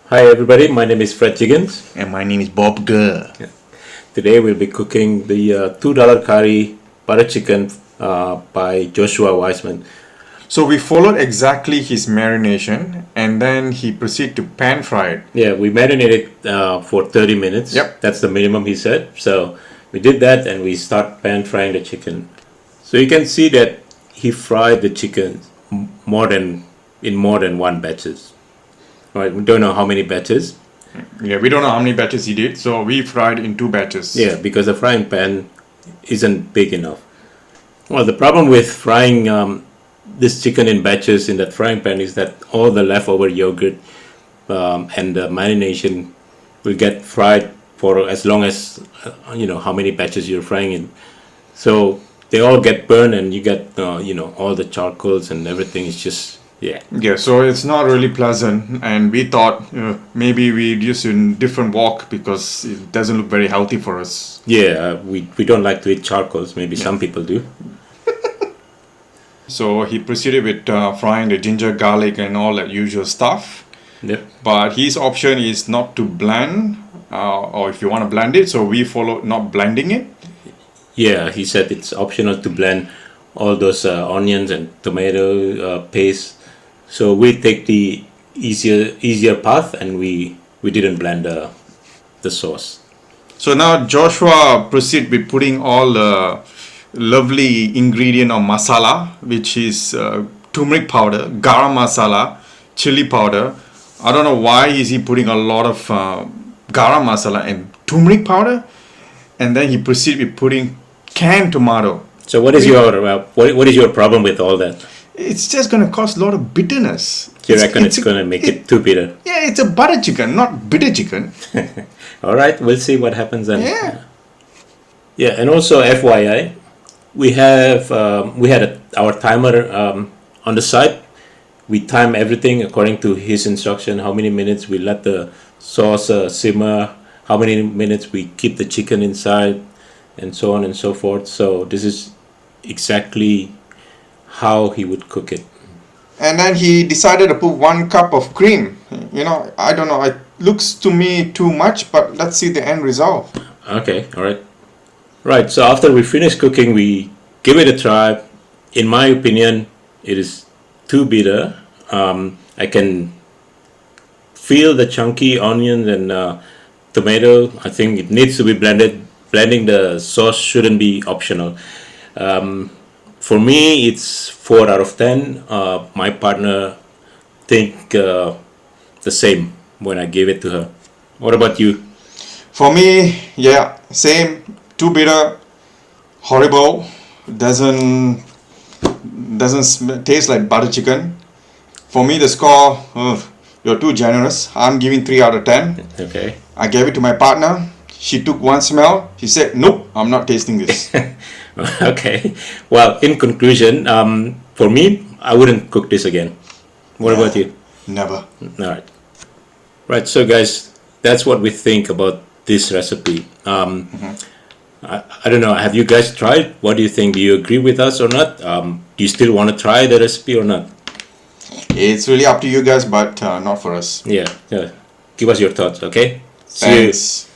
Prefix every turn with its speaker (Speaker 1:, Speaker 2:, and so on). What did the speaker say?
Speaker 1: Hi everybody, my name is Fred Jiggins.
Speaker 2: And my name is Bob Gurr.
Speaker 1: Yeah. Today we'll be cooking the $2 curry butter chicken by Joshua Weissman.
Speaker 2: So we followed exactly his marination and then he proceeded to pan fry it.
Speaker 1: Yeah, we marinated for 30 minutes.
Speaker 2: Yep.
Speaker 1: That's the minimum he said. So we did that and we start pan frying the chicken. So you can see that he fried the chicken in more than one batches. Right, we don't know how many batches.
Speaker 2: Yeah, we don't know how many batches he did, so we fried in 2 batches.
Speaker 1: Yeah, because the frying pan isn't big enough. Well, the problem with frying this chicken in batches in that frying pan is that all the leftover yogurt and the marination will get fried for as long as how many batches you're frying in. So they all get burned, and you get all the charcoals and everything is just.
Speaker 2: Yeah, so it's not really pleasant, and we thought maybe we'd use in different wok because it doesn't look very healthy for us.
Speaker 1: Yeah, we don't like to eat charcoals. Maybe some people do.
Speaker 2: So he proceeded with frying the ginger, garlic, and all that usual stuff.
Speaker 1: Yep.
Speaker 2: But his option is not to blend, or if you want to blend it, so we follow not blending it.
Speaker 1: Yeah, he said it's optional to blend all those onions and tomato paste. So we take the easier path, and we didn't blend the sauce.
Speaker 2: So now Joshua proceed with putting all the lovely ingredient of masala, which is turmeric powder, garam masala, chili powder. I don't know why is he putting a lot of garam masala and turmeric powder, and then he proceed with putting canned tomato.
Speaker 1: So what is what is your problem with all that?
Speaker 2: It's just going to cause a lot of bitterness.
Speaker 1: You reckon it's going to make it too bitter?
Speaker 2: Yeah, it's a butter chicken, not bitter chicken.
Speaker 1: All right, we'll see what happens then.
Speaker 2: Yeah.
Speaker 1: Yeah, and also FYI, we had our timer on the side. We time everything according to his instruction. How many minutes we let the sauce simmer? How many minutes we keep the chicken inside, and so on and so forth. So this is exactly how he would cook it.
Speaker 2: And then he decided to put 1 cup of cream. I don't know, it looks to me too much, but let's see the end result.
Speaker 1: Okay, all right. Right, so after we finish cooking, we give it a try. In my opinion, it is too bitter. I can feel the chunky onions and tomato. I think it needs to be blended. Blending the sauce shouldn't be optional. For me, it's 4 out of 10. My partner think the same when I gave it to her. What about you?
Speaker 2: For me, yeah, same. Too bitter, horrible. Doesn't taste like butter chicken. For me, the score, you're too generous. I'm giving 3 out of 10.
Speaker 1: Okay.
Speaker 2: I gave it to my partner. She took 1 smell. She said, "Nope, I'm not tasting this."
Speaker 1: Okay. Well, in conclusion, for me, I wouldn't cook this again. What about you?
Speaker 2: Never.
Speaker 1: All right. Right. So, guys, that's what we think about this recipe. I don't know. Have you guys tried? What do you think? Do you agree with us or not? Do you still want to try the recipe or not?
Speaker 2: It's really up to you guys, but not for us.
Speaker 1: Yeah. Give us your thoughts. Okay. See you.
Speaker 2: Thanks.